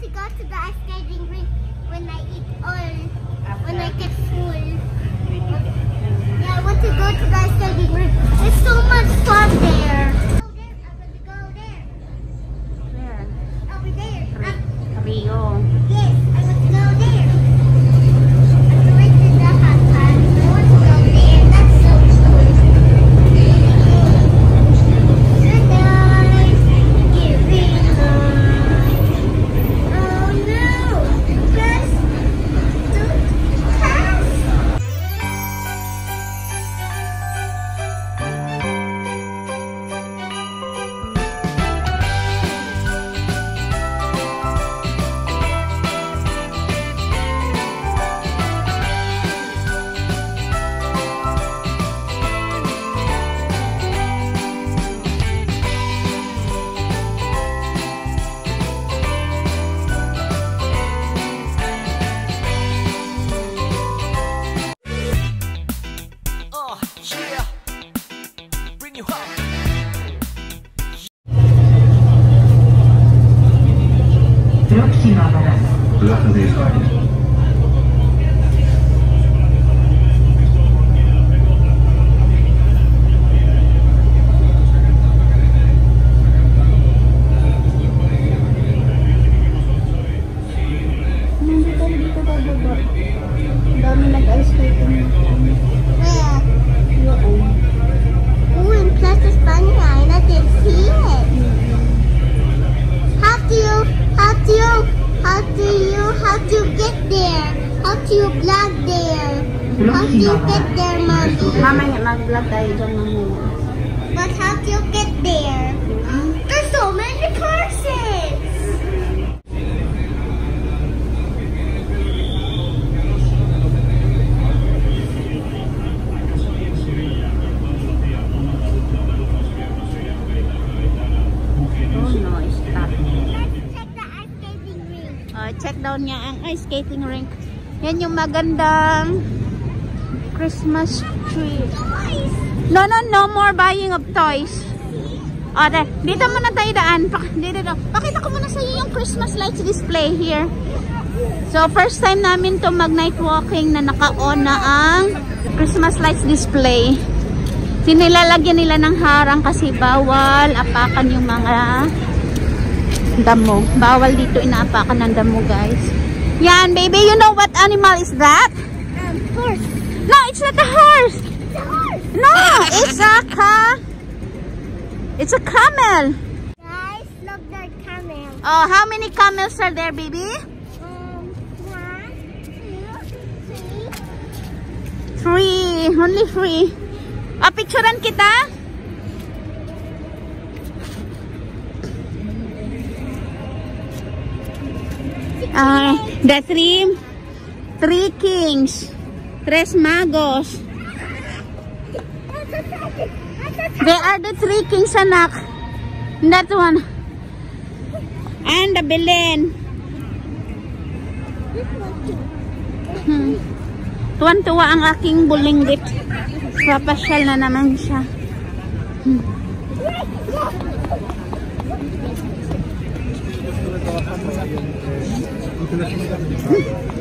to go to the ice skating rink when I eat all, when I get full. Yeah, I want to go to the ice skating rink. It's so much fun there. I want to go there. Where? Over there. Rio. Yes, I want to go there. I went to the hot tub. I want to go there. That's so cool. Próxima parada, Plaza de España. Nandito dito bababa. Dami nag-ice skating. Where? Yun. Oh, in Plaza de España. I didn't see it. How do you get there? How do you vlog there? How do you get there, Mommy? Mamaya mag-vlog tayo dyan mamaya. But how do you get there? There's so many persons. Check down niya ang ice skating rink. Yan yung magandang Christmas tree. No more buying of toys. O, dito muna tayo daan. Dito. Pakita ko muna sa iyo yung Christmas lights display here. So, first time namin to mag-night walking na naka-on na ang Christmas lights display. Sinilalagyan nila ng harang kasi bawal apakan yung mga damo. Bawal dito inaapakan ng damo, guys. Yan, baby, you know what animal is that? Horse. No, it's not a horse. It's a horse. No, it's a camel. Guys, look, that camel. Oh, how many camels are there, baby? 1, 2, 3. 3. Only 3. Picturean kita? The three kings. 3 magos. They are the 3 kings, anak. That one. And the Belen. Tuwan-tuwa ang aking bulinggit. Papasyal na naman siya.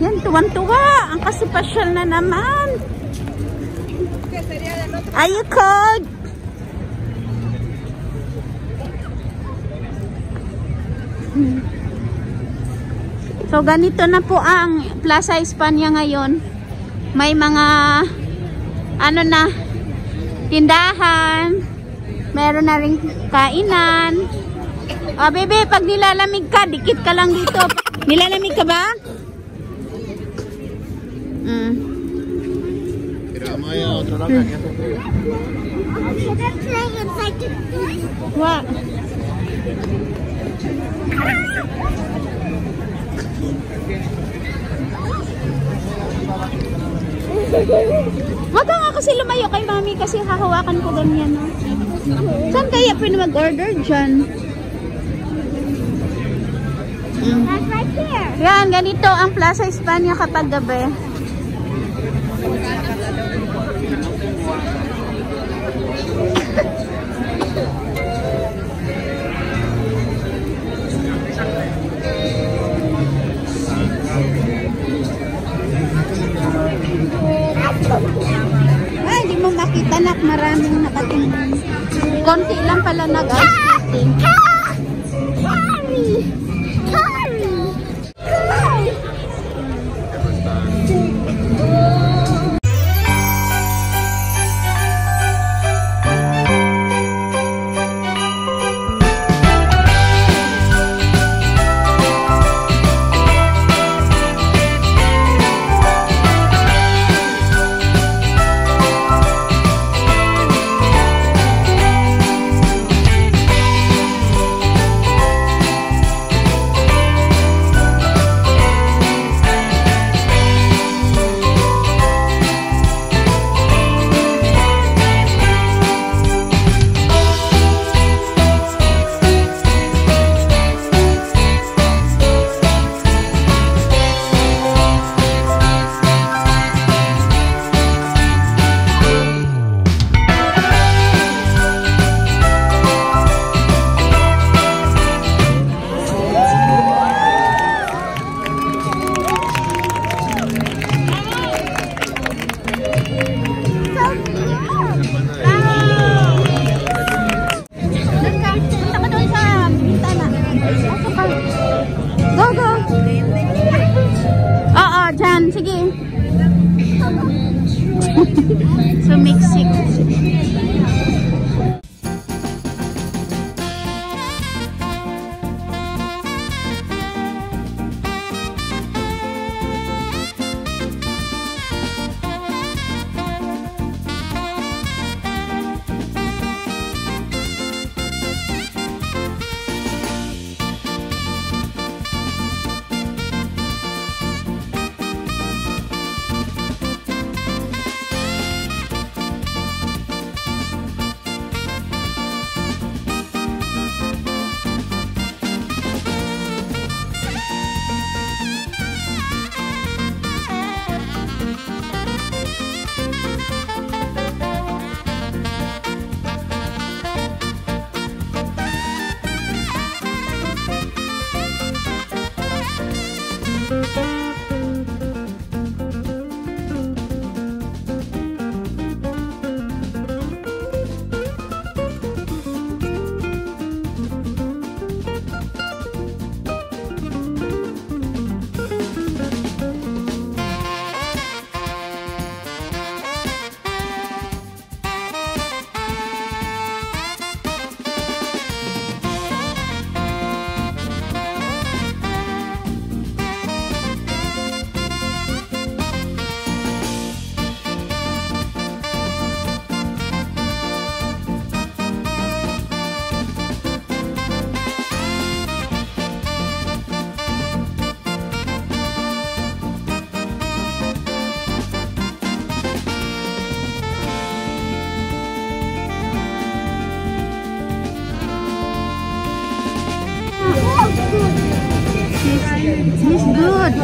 Yan, tuwan-tuwa. Ang kasipasyal na naman. Are you cold? So, ganito na po ang Plaza España ngayon. May mga tindahan. Meron na rin kainan. Oh, bebe, pag nilalamig ka, dikit ka lang dito. Nilalamig ka ba? What? Wag ka nga kasi lumayo kay mami kasi hahawakan ko ganyan. No? Saan kaya pwede mag-order dyan? That's right here. Yan, ganito ang Plaza España kapag gabi. maraming nakatingin. Konti lang pala nag-ice skating. Sumiksik. He's good.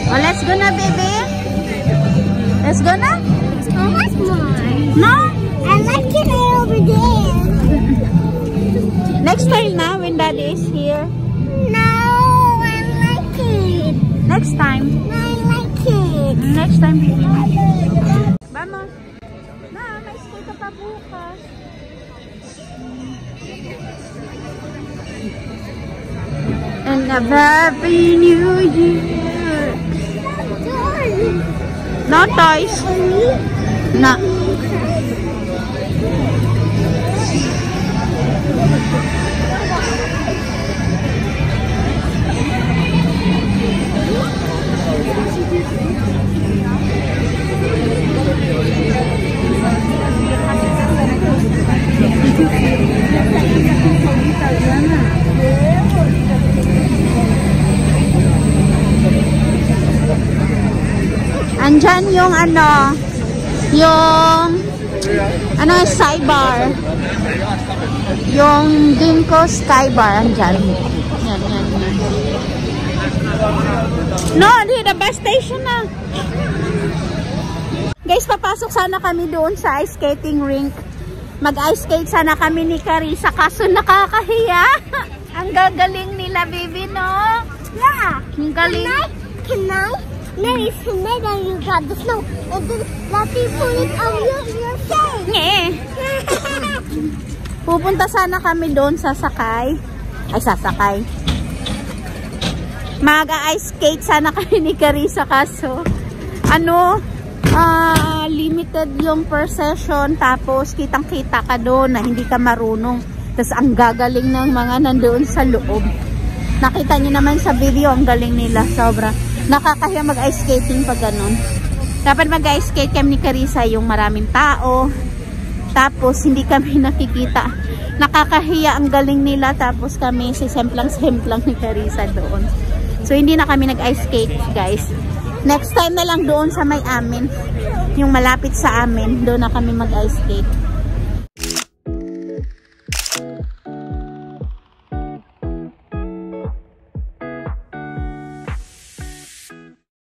Well, let's go na, baby. Let's go na. I like mine. No? I like it over there. Next time na, when Daddy is here. No, I like it. Next time. I like it. Next time, baby. Vamos. Na, may stay ka pa bukas. And a happy new year. No toys. No. Andyan yung sky bar. Yung Ginkgo Sky Bar, andyan. Yan. No, di the bus station na. Guys, papasok sana kami doon sa ice skating rink. Mag-ice skate sana kami ni Cariza, kaso nakakahiya. Ang gagaling nila, baby, no? Yeah. Ang galing. Can I? Maybe tonight you got the snow and then let me put it on your face. Pupunta sana kami doon sasakay. Mag-ice skate sana kami ni Cariza, kaso limited yung per session, tapos kitang-kita ka doon na hindi ka marunong. Tapos ang gagaling ng mga nandoon sa loob. Nakita niyo naman sa video, ang galing nila, sobra. Nakakahiya mag-ice skating pag ganun. Dapat mag-ice skate kami ni Cariza yung maraming tao. Tapos hindi kami nakikita. Nakakahiya, ang galing nila. Tapos kami si semplang-semplang ni Cariza doon. So hindi na kami nag-ice skate, guys. Next time na lang doon sa may amin. Yung malapit sa amin, doon na kami mag-ice skate.